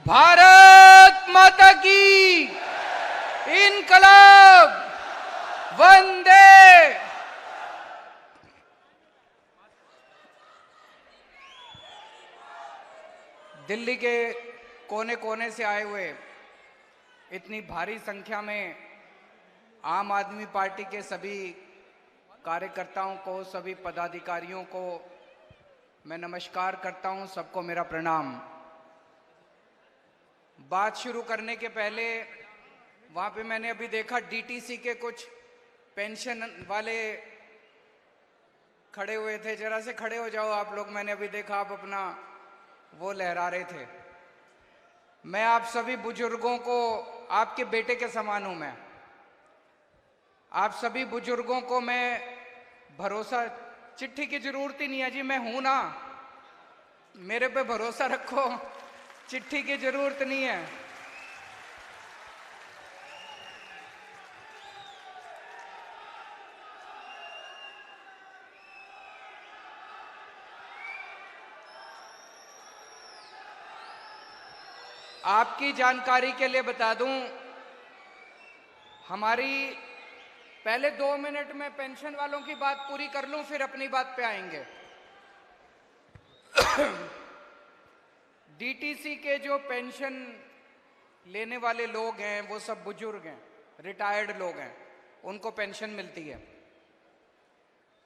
भारत माता की इनकलाब वंदे। दिल्ली के कोने कोने से आए हुए इतनी भारी संख्या में आम आदमी पार्टी के सभी कार्यकर्ताओं को, सभी पदाधिकारियों को मैं नमस्कार करता हूं। सबको मेरा प्रणाम। बात शुरू करने के पहले वहां पे मैंने अभी देखा डीटीसी के कुछ पेंशन वाले खड़े हुए थे। जरा से खड़े हो जाओ आप लोग। मैंने अभी देखा आप अपना वो लहरा रहे थे। मैं आप सभी बुजुर्गों को, आपके बेटे के समान हूं मैं। आप सभी बुजुर्गों को मैं भरोसा, चिट्ठी की जरूरत ही नहीं है जी, मैं हूं ना, मेरे पे भरोसा रखो, चिट्ठी की जरूरत नहीं है। आपकी जानकारी के लिए बता दूं, हमारी पहले 2 मिनट में पेंशन वालों की बात पूरी कर लूं, फिर अपनी बात पे आएंगे। डीटीसी के जो पेंशन लेने वाले लोग हैं वो सब बुजुर्ग हैं, रिटायर्ड लोग हैं, उनको पेंशन मिलती है।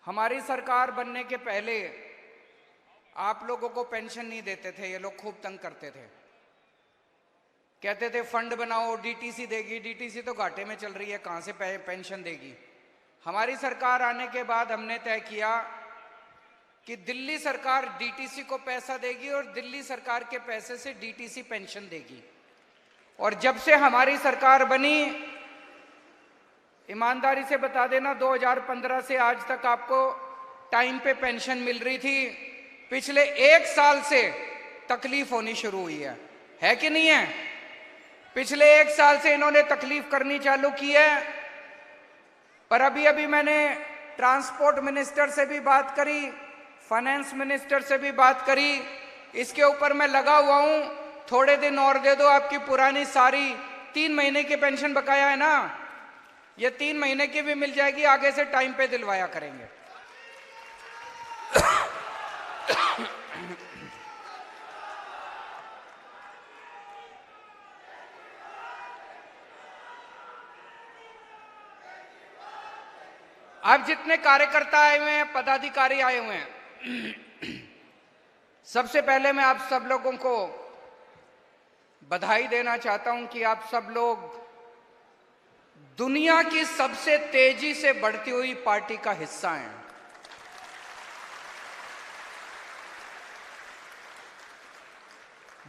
हमारी सरकार बनने के पहले आप लोगों को पेंशन नहीं देते थे। ये लोग खूब तंग करते थे, कहते थे फंड बनाओ, डीटीसी देगी। डीटीसी तो घाटे में चल रही है, कहां से पेंशन देगी। हमारी सरकार आने के बाद हमने तय किया कि दिल्ली सरकार डीटीसी को पैसा देगी और दिल्ली सरकार के पैसे से डीटीसी पेंशन देगी। और जब से हमारी सरकार बनी, ईमानदारी से बता देना, 2015 से आज तक आपको टाइम पे पेंशन मिल रही थी। पिछले 1 साल से तकलीफ होनी शुरू हुई है कि नहीं है? पिछले 1 साल से इन्होंने तकलीफ करनी चालू की है। पर अभी अभी मैंने ट्रांसपोर्ट मिनिस्टर से भी बात करी, फाइनेंस मिनिस्टर से भी बात करी। इसके ऊपर मैं लगा हुआ हूं, थोड़े दिन और दे दो, आपकी पुरानी सारी 3 महीने की पेंशन बकाया है ना, ये 3 महीने की भी मिल जाएगी। आगे से टाइम पे दिलवाया करेंगे। अब जितने कार्यकर्ता आए हुए हैं, पदाधिकारी आए हुए हैं, सबसे पहले मैं आप सब लोगों को बधाई देना चाहता हूं कि आप सब लोग दुनिया की सबसे तेजी से बढ़ती हुई पार्टी का हिस्सा हैं।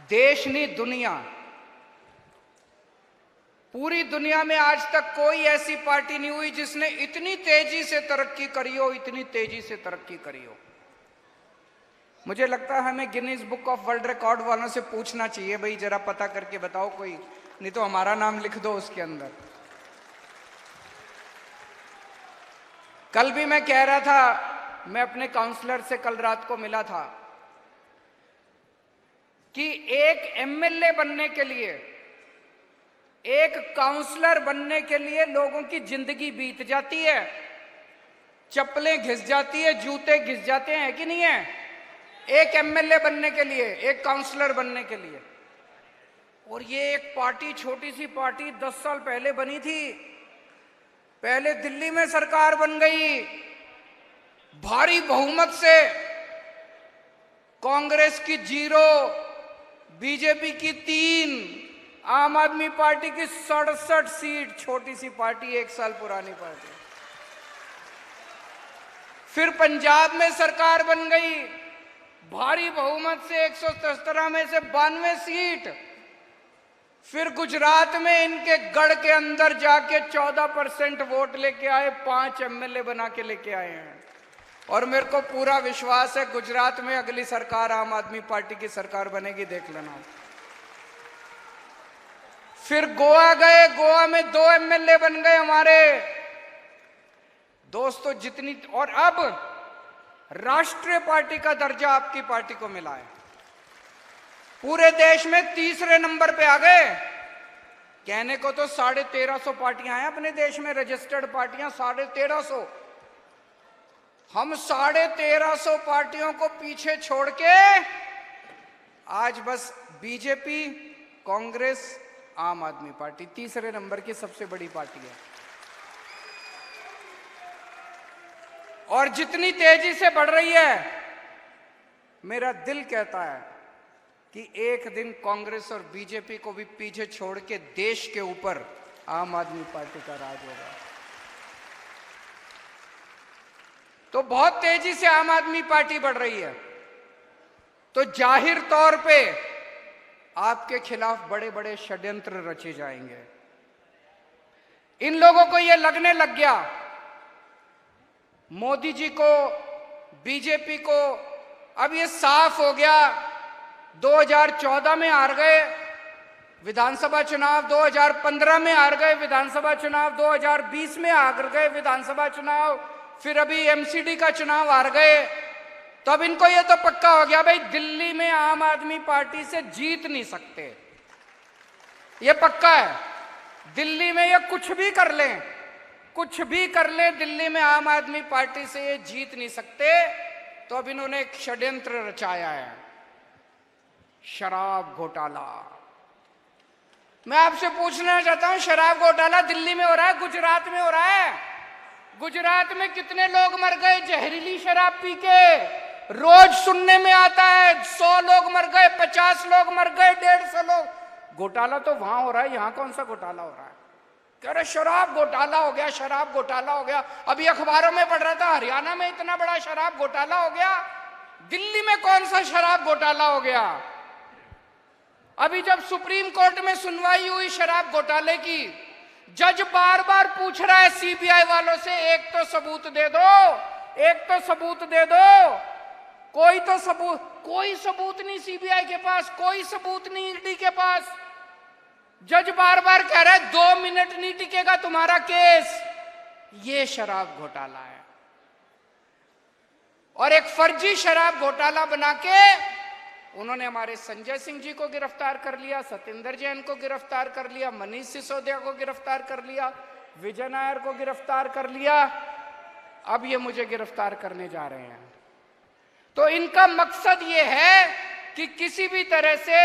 देश नहीं, दुनिया, पूरी दुनिया में आज तक कोई ऐसी पार्टी नहीं हुई जिसने इतनी तेजी से तरक्की करी हो, इतनी तेजी से तरक्की करी हो। मुझे लगता है हमें Guinness book of world record वालों से पूछना चाहिए, भाई जरा पता करके बताओ कोई, नहीं तो हमारा नाम लिख दो उसके अंदर। कल भी मैं कह रहा था, मैं अपने काउंसलर से कल रात को मिला था, कि एक एमएलए बनने के लिए, एक काउंसलर बनने के लिए लोगों की जिंदगी बीत जाती है, चप्पलें घिस जाती है, जूते घिस जाते हैं कि नहीं है, एक एमएलए बनने के लिए, एक काउंसलर बनने के लिए। और ये एक पार्टी, छोटी सी पार्टी 10 साल पहले बनी थी। पहले दिल्ली में सरकार बन गई भारी बहुमत से, कांग्रेस की 0, बीजेपी की 3, आम आदमी पार्टी की 67 सीट। छोटी सी पार्टी, 1 साल पुरानी पार्टी। फिर पंजाब में सरकार बन गई भारी बहुमत से, 117 में से 92 सीट। फिर गुजरात में इनके गढ़ के अंदर जाके 14% वोट लेके आए, 5 एमएलए बना के लेके आए हैं। और मेरे को पूरा विश्वास है गुजरात में अगली सरकार आम आदमी पार्टी की सरकार बनेगी, देख लेना। फिर गोवा गए, गोवा में 2 एमएलए बन गए हमारे दोस्तों। जितनी, और अब राष्ट्रीय पार्टी का दर्जा आपकी पार्टी को मिला है। पूरे देश में तीसरे नंबर पे आ गए। कहने को तो 1350 पार्टियां हैं अपने देश में, रजिस्टर्ड पार्टियां 1350। हम 1350 पार्टियों को पीछे छोड़ के आज बस बीजेपी, कांग्रेस, आम आदमी पार्टी तीसरे नंबर की सबसे बड़ी पार्टी है। और जितनी तेजी से बढ़ रही है, मेरा दिल कहता है कि एक दिन कांग्रेस और बीजेपी को भी पीछे छोड़ के देश के ऊपर आम आदमी पार्टी का राज होगा। तो बहुत तेजी से आम आदमी पार्टी बढ़ रही है, तो जाहिर तौर पे आपके खिलाफ बड़े बड़े षड्यंत्र रचे जाएंगे। इन लोगों को यह लगने लग गया मोदी जी को, बीजेपी को, अब ये साफ हो गया 2014 में हार गए विधानसभा चुनाव, 2015 में हार गए विधानसभा चुनाव, 2020 में हार गए विधानसभा चुनाव, फिर अभी एमसीडी का चुनाव हार गए। तो अब इनको ये तो पक्का हो गया भाई दिल्ली में आम आदमी पार्टी से जीत नहीं सकते, ये पक्का है। दिल्ली में ये कुछ भी कर लें, कुछ भी कर लें, दिल्ली में आम आदमी पार्टी से ये जीत नहीं सकते। तो अब इन्होंने एक षड्यंत्र रचाया है, शराब घोटाला। मैं आपसे पूछना चाहता हूं, शराब घोटाला दिल्ली में हो रहा है, गुजरात में हो रहा है। गुजरात में कितने लोग मर गए जहरीली शराब पी के, रोज सुनने में आता है 100 लोग मर गए, 50 लोग मर गए, 150 लोग। घोटाला तो वहां हो रहा है, यहां कौन सा घोटाला हो रहा है? कह रहे शराब घोटाला हो गया, शराब घोटाला हो गया। अभी अखबारों में पढ़ रहा था हरियाणा में इतना बड़ा शराब घोटाला हो गया, दिल्ली में कौन सा शराब घोटाला हो गया? अभी जब सुप्रीम कोर्ट में सुनवाई हुई शराब घोटाले की, जज बार बार पूछ रहा है सीबीआई वालों से, एक तो सबूत दे दो, एक तो सबूत दे दो। कोई तो सबूत, कोई सबूत नहीं सीबीआई के पास, कोई सबूत नहीं ईडी के पास। जज बार बार कह रहा है 2 मिनट नहीं टिकेगा तुम्हारा केस। ये शराब घोटाला है। और एक फर्जी शराब घोटाला बना के उन्होंने हमारे संजय सिंह जी को गिरफ्तार कर लिया, सत्येंद्र जैन को गिरफ्तार कर लिया, मनीष सिसोदिया को गिरफ्तार कर लिया, विजय नायर को गिरफ्तार कर लिया, अब ये मुझे गिरफ्तार करने जा रहे हैं। तो इनका मकसद ये है कि किसी भी तरह से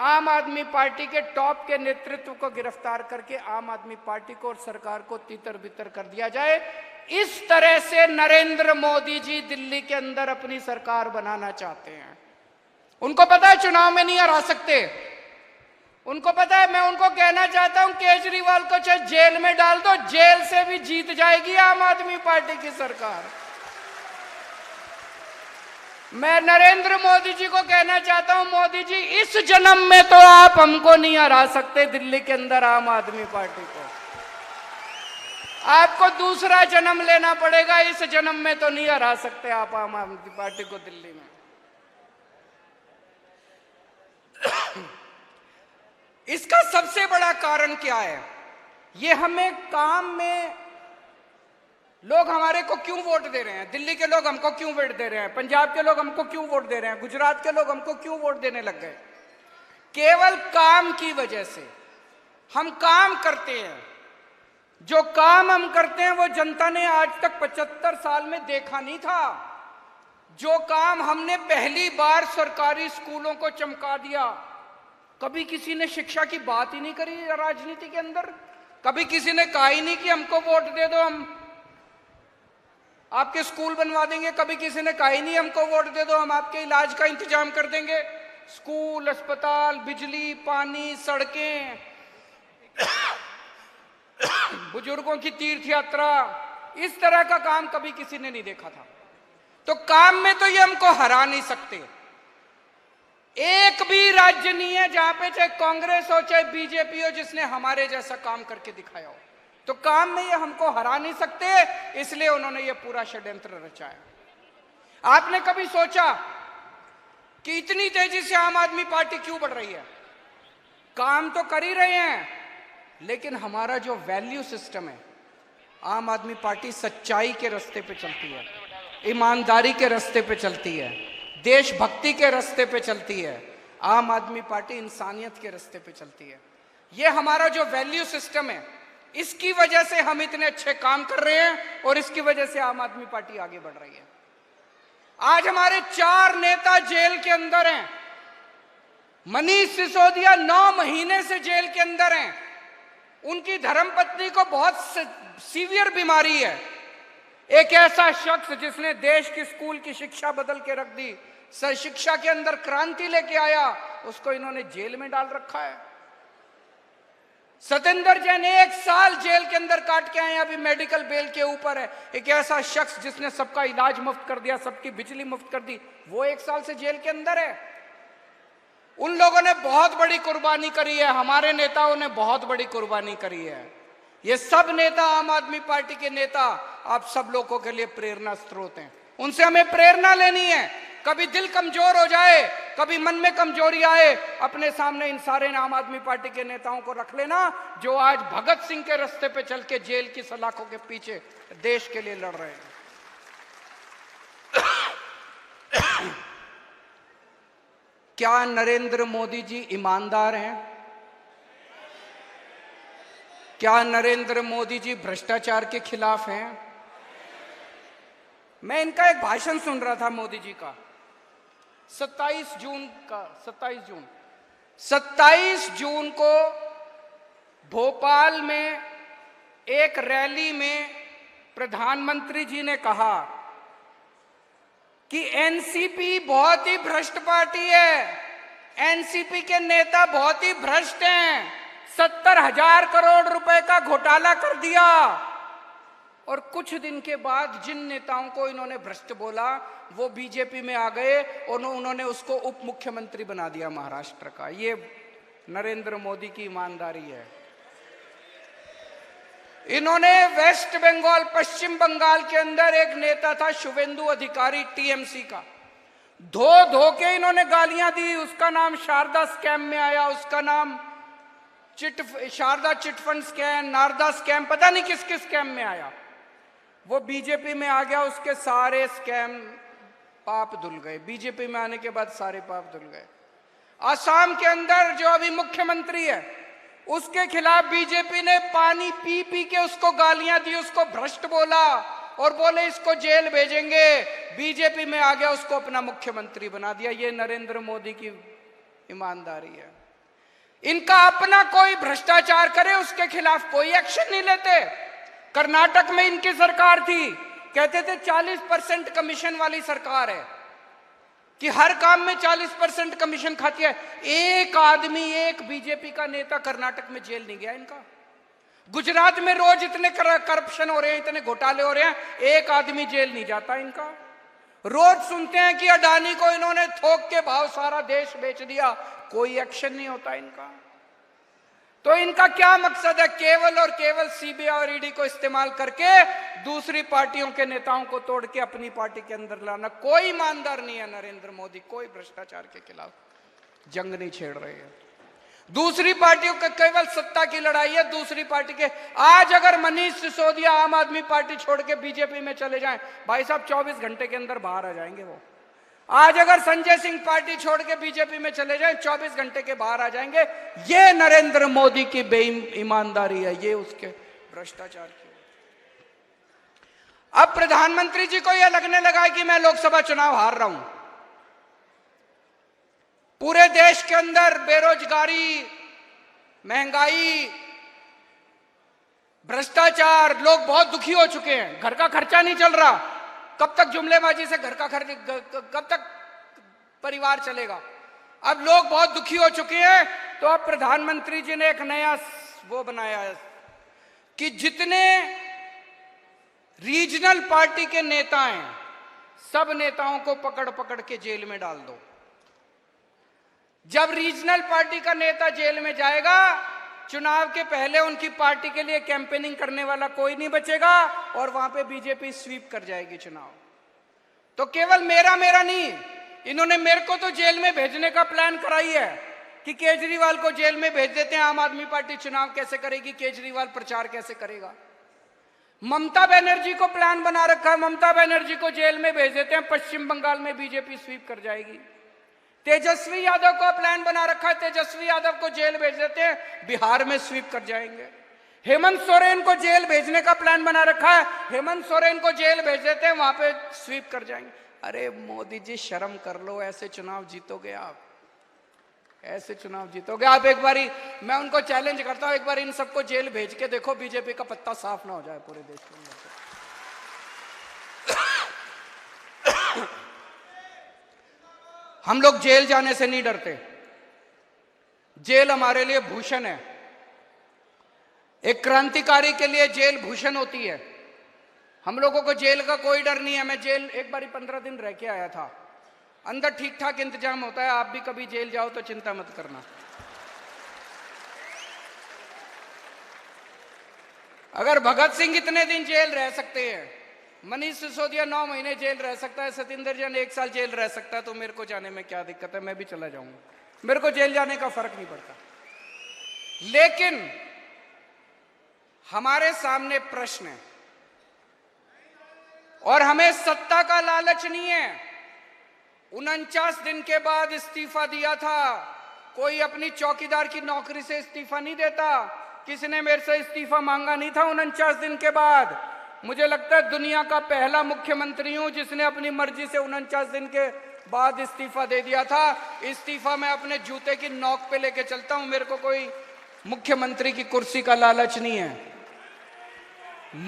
आम आदमी पार्टी के टॉप के नेतृत्व को गिरफ्तार करके आम आदमी पार्टी को और सरकार को तितर बितर कर दिया जाए। इस तरह से नरेंद्र मोदी जी दिल्ली के अंदर अपनी सरकार बनाना चाहते हैं। उनको पता है चुनाव में नहीं हरा सकते, उनको पता है। मैं उनको कहना चाहता हूं केजरीवाल को चाहे जेल में डाल दो, जेल से भी जीत जाएगी आम आदमी पार्टी की सरकार। मैं नरेंद्र मोदी जी को कहना चाहता हूं, मोदी जी इस जन्म में तो आप हमको नहीं हरा सकते दिल्ली के अंदर आम आदमी पार्टी को। आपको दूसरा जन्म लेना पड़ेगा, इस जन्म में तो नहीं हरा सकते आप आम आदमी पार्टी को दिल्ली में। इसका सबसे बड़ा कारण क्या है? ये हमें काम में लोग हमारे को क्यों वोट दे रहे हैं, दिल्ली के लोग हमको क्यों वोट दे रहे हैं, पंजाब के लोग हमको क्यों वोट दे रहे हैं, गुजरात के लोग हमको क्यों वोट देने लग गए? केवल काम की वजह से। हम काम करते हैं, जो काम हम करते हैं वो जनता ने आज तक 75 साल में देखा नहीं था। जो काम हमने पहली बार सरकारी स्कूलों को चमका दिया, कभी किसी ने शिक्षा की बात ही नहीं करी राजनीति के अंदर, कभी किसी ने कहा ही नहीं कि हमको वोट दे दो, हम आपके स्कूल बनवा देंगे, कभी किसी ने कहा ही नहीं हमको वोट दे दो, हम आपके इलाज का इंतजाम कर देंगे। स्कूल, अस्पताल, बिजली, पानी, सड़कें, बुजुर्गों की तीर्थ यात्रा, इस तरह का काम कभी किसी ने नहीं देखा था। तो काम में तो ये हमको हरा नहीं सकते। एक भी राज्य नहीं है जहां पे चाहे कांग्रेस हो चाहे बीजेपी हो जिसने हमारे जैसा काम करके दिखाया हो। तो काम में ये हमको हरा नहीं सकते, इसलिए उन्होंने ये पूरा षड्यंत्र रचाया। आपने कभी सोचा कि इतनी तेजी से आम आदमी पार्टी क्यों बढ़ रही है? काम तो कर ही रहे हैं, लेकिन हमारा जो वैल्यू सिस्टम है, आम आदमी पार्टी सच्चाई के रास्ते पे चलती है, ईमानदारी के रास्ते पे चलती है, देशभक्ति के रास्ते पे चलती है। आम आदमी पार्टी इंसानियत के रास्ते पे चलती है। ये हमारा जो वैल्यू सिस्टम है, इसकी वजह से हम इतने अच्छे काम कर रहे हैं और इसकी वजह से आम आदमी पार्टी आगे बढ़ रही है। आज हमारे 4 नेता जेल के अंदर हैं। मनीष सिसोदिया 9 महीने से जेल के अंदर हैं। उनकी धर्मपत्नी को बहुत सीवियर बीमारी है। एक ऐसा शख्स जिसने देश की स्कूल की शिक्षा बदल के रख दी, शिक्षा के अंदर क्रांति लेके आया, उसको इन्होंने जेल में डाल रखा है। सतेंद्र जैन 1 साल जेल के अंदर काट के आए, अभी मेडिकल बेल के ऊपर है। एक ऐसा शख्स जिसने सबका इलाज मुफ्त कर दिया, सबकी बिजली मुफ्त कर दी, वो 1 साल से जेल के अंदर है। उन लोगों ने बहुत बड़ी कुर्बानी करी है, हमारे नेताओं ने बहुत बड़ी कुर्बानी करी है। ये सब नेता, आम आदमी पार्टी के नेता, आप सब लोगों के लिए प्रेरणा स्रोत हैं। उनसे हमें प्रेरणा लेनी है। कभी दिल कमजोर हो जाए, कभी मन में कमजोरी आए, अपने सामने इन सारे आम आदमी पार्टी के नेताओं को रख लेना, जो आज भगत सिंह के रास्ते पे चल के जेल की सलाखों के पीछे देश के लिए लड़ रहे हैं। क्या नरेंद्र मोदी जी ईमानदार हैं? क्या नरेंद्र मोदी जी भ्रष्टाचार के खिलाफ हैं? मैं इनका एक भाषण सुन रहा था मोदी जी का, 27 जून को भोपाल में एक रैली में प्रधानमंत्री जी ने कहा कि एनसीपी बहुत ही भ्रष्ट पार्टी है, एनसीपी के नेता बहुत ही भ्रष्ट हैं, 70,000 करोड़ रुपए का घोटाला कर दिया। और कुछ दिन के बाद जिन नेताओं को इन्होंने भ्रष्ट बोला, वो बीजेपी में आ गए और उन्होंने उसको उप मुख्यमंत्री बना दिया महाराष्ट्र का। ये नरेंद्र मोदी की ईमानदारी है। इन्होंने वेस्ट बंगाल, पश्चिम बंगाल के अंदर एक नेता था शुवेंदु अधिकारी, टीएमसी का, धो धो के इन्होंने गालियां दी। उसका नाम शारदा स्कैम में आया, उसका नाम Sharda chit fund scam, Narada scam, पता नहीं किस किस स्कैम में आया। वो बीजेपी में आ गया, उसके सारे स्कैम पाप धुल गए। बीजेपी में आने के बाद सारे पाप धुल गए। असम के अंदर जो अभी मुख्यमंत्री है, उसके खिलाफ बीजेपी ने पानी पी पी के उसको गालियां दी, उसको भ्रष्ट बोला और बोले इसको जेल भेजेंगे। बीजेपी में आ गया, उसको अपना मुख्यमंत्री बना दिया। ये नरेंद्र मोदी की ईमानदारी है। इनका अपना कोई भ्रष्टाचार करे, उसके खिलाफ कोई एक्शन नहीं लेते। कर्नाटक में इनकी सरकार थी, कहते थे 40% कमीशन वाली सरकार है, कि हर काम में 40% कमीशन खाती है। एक आदमी, एक बीजेपी का नेता कर्नाटक में जेल नहीं गया इनका। गुजरात में रोज इतने करप्शन हो रहे हैं, इतने घोटाले हो रहे हैं, एक आदमी जेल नहीं जाता इनका। रोज सुनते हैं कि अडानी को इन्होंने थोक के भाव सारा देश बेच दिया, कोई एक्शन नहीं होता इनका। तो इनका क्या मकसद है? केवल और केवल सीबीआई और ईडी को इस्तेमाल करके दूसरी पार्टियों के नेताओं को तोड़ के अपनी पार्टी के अंदर लाना। कोई ईमानदार नहीं है नरेंद्र मोदी, कोई भ्रष्टाचार के खिलाफ जंग नहीं छेड़ रहे हैं। दूसरी पार्टियों का केवल सत्ता की लड़ाई है, दूसरी पार्टी के। आज अगर मनीष सिसोदिया आम आदमी पार्टी छोड़ के बीजेपी में चले जाएं, भाई साहब 24 घंटे के अंदर बाहर आ जाएंगे वो। आज अगर संजय सिंह पार्टी छोड़ के बीजेपी में चले जाएं, 24 घंटे के बाहर आ जाएंगे। ये नरेंद्र मोदी की बेईमानदारी है, ये उसके भ्रष्टाचार की। अब प्रधानमंत्री जी को यह लगने लगा है कि मैं लोकसभा चुनाव हार रहा हूं। पूरे देश के अंदर बेरोजगारी, महंगाई, भ्रष्टाचार, लोग बहुत दुखी हो चुके हैं। घर का खर्चा नहीं चल रहा। कब तक जुमलेबाजी से घर का खर्च, कब तक परिवार चलेगा? अब लोग बहुत दुखी हो चुके हैं। तो अब प्रधानमंत्री जी ने एक नया वो बनाया है कि जितने रीजनल पार्टी के नेता हैं, सब नेताओं को पकड़ पकड़ के जेल में डाल दो। जब रीजनल पार्टी का नेता जेल में जाएगा, चुनाव के पहले उनकी पार्टी के लिए कैंपेनिंग करने वाला कोई नहीं बचेगा और वहां पे बीजेपी स्वीप कर जाएगी चुनाव। तो केवल मेरा नहीं, इन्होंने मेरे को तो जेल में भेजने का प्लान कराई है कि केजरीवाल को जेल में भेज देते हैं। आम आदमी पार्टी चुनाव कैसे करेगी, केजरीवाल प्रचार कैसे करेगा? ममता बनर्जी को प्लान बना रखा है, ममता बनर्जी को जेल में भेज देते हैं, पश्चिम बंगाल में बीजेपी स्वीप कर जाएगी। तेजस्वी यादव का प्लान बना रखा है, तेजस्वी यादव को जेल भेज देते हैं, बिहार में स्वीप कर जाएंगे। हेमंत सोरेन को जेल भेजने का प्लान बना रखा है, हेमंत सोरेन को जेल भेज देते हैं, वहां पे स्वीप कर जाएंगे। अरे मोदी जी शर्म कर लो, ऐसे चुनाव जीतोगे आप, ऐसे चुनाव जीतोगे आप। एक बारी मैं उनको चैलेंज करता हूं, एक बार इन सबको जेल भेज के देखो, बीजेपी का पत्ता साफ ना हो जाए पूरे देश के अंदर। हम लोग जेल जाने से नहीं डरते, जेल हमारे लिए भूषण है। एक क्रांतिकारी के लिए जेल भूषण होती है। हम लोगों को जेल का कोई डर नहीं है। मैं जेल एक बारी 15 दिन रह के आया था, अंदर ठीक ठाक इंतजाम होता है। आप भी कभी जेल जाओ तो चिंता मत करना। अगर भगत सिंह इतने दिन जेल रह सकते हैं, मनीष सिसोदिया 9 महीने जेल रह सकता है, सतिंदर जैन 1 साल जेल रह सकता है, तो मेरे को जाने में क्या दिक्कत है? मैं भी चला जाऊंगा, मेरे को जेल जाने का फर्क नहीं पड़ता। लेकिन हमारे सामने प्रश्न है और हमें सत्ता का लालच नहीं है। 49 दिन के बाद इस्तीफा दिया था, कोई अपनी चौकीदार की नौकरी से इस्तीफा नहीं देता। किसी ने मेरे से इस्तीफा मांगा नहीं था 49 दिन के बाद। मुझे लगता है दुनिया का पहला मुख्यमंत्री हूं जिसने अपनी मर्जी से 49 दिन के बाद इस्तीफा दे दिया था। इस्तीफा मैं अपने जूते की नोक पे लेके चलता हूं, मेरे को कोई मुख्यमंत्री की कुर्सी का लालच नहीं है।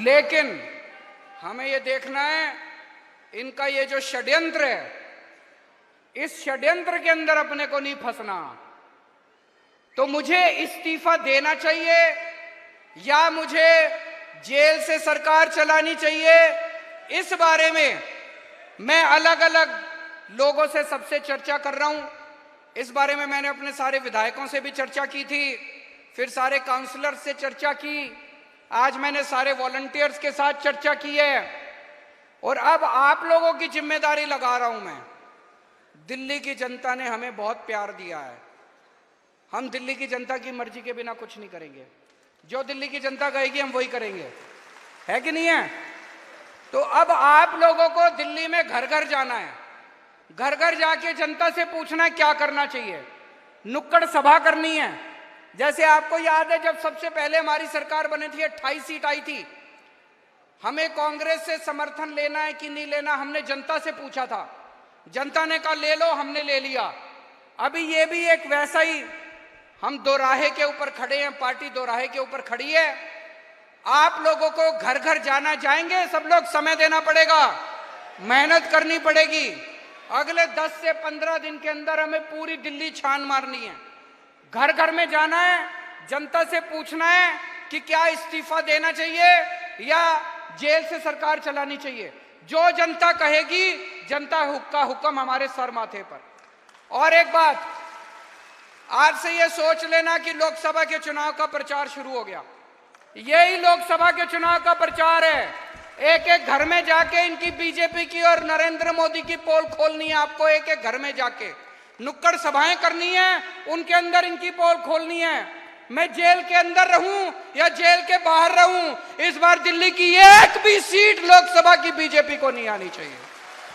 लेकिन हमें यह देखना है इनका ये जो षड्यंत्र है, इस षड्यंत्र के अंदर अपने को नहीं फंसना। तो मुझे इस्तीफा देना चाहिए या मुझे जेल से सरकार चलानी चाहिए, इस बारे में मैं अलग अलग लोगों से सबसे चर्चा कर रहा हूं। इस बारे में मैंने अपने सारे विधायकों से भी चर्चा की थी, फिर सारे काउंसलर से चर्चा की, आज मैंने सारे वॉलंटियर्स के साथ चर्चा की है और अब आप लोगों की जिम्मेदारी लगा रहा हूं मैं। दिल्ली की जनता ने हमें बहुत प्यार दिया है, हम दिल्ली की जनता की मर्जी के बिना कुछ नहीं करेंगे। जो दिल्ली की जनता कहेगी हम वही करेंगे, है कि नहीं है? तो अब आप लोगों को दिल्ली में घर घर जाना है, घर घर जाके जनता से पूछना है क्या करना चाहिए, नुक्कड़ सभा करनी है। जैसे आपको याद है जब सबसे पहले हमारी सरकार बनी थी 28 सीट आई थी, हमें कांग्रेस से समर्थन लेना है कि नहीं लेना, हमने जनता से पूछा था, जनता ने कहा ले लो, हमने ले लिया। अभी ये भी एक वैसा ही, हम दोराहे के ऊपर खड़े हैं, पार्टी दोराहे के ऊपर खड़ी है। आप लोगों को घर घर जाना, जाएंगे सब लोग, समय देना पड़ेगा, मेहनत करनी पड़ेगी। अगले 10 से 15 दिन के अंदर हमें पूरी दिल्ली छान मारनी है, घर घर में जाना है, जनता से पूछना है कि क्या इस्तीफा देना चाहिए या जेल से सरकार चलानी चाहिए। जो जनता कहेगी, जनता का हुक्म हमारे सर माथे पर। और एक बात, आज से ये सोच लेना कि लोकसभा के चुनाव का प्रचार शुरू हो गया। यही लोकसभा के चुनाव का प्रचार है। एक एक घर में जाके इनकी बीजेपी की और नरेंद्र मोदी की पोल खोलनी है आपको, एक एक घर में जाके नुक्कड़ सभाएं करनी है, उनके अंदर इनकी पोल खोलनी है। मैं जेल के अंदर रहूं या जेल के बाहर रहूं, इस बार दिल्ली की एक भी सीट लोकसभा की बीजेपी को नहीं आनी चाहिए।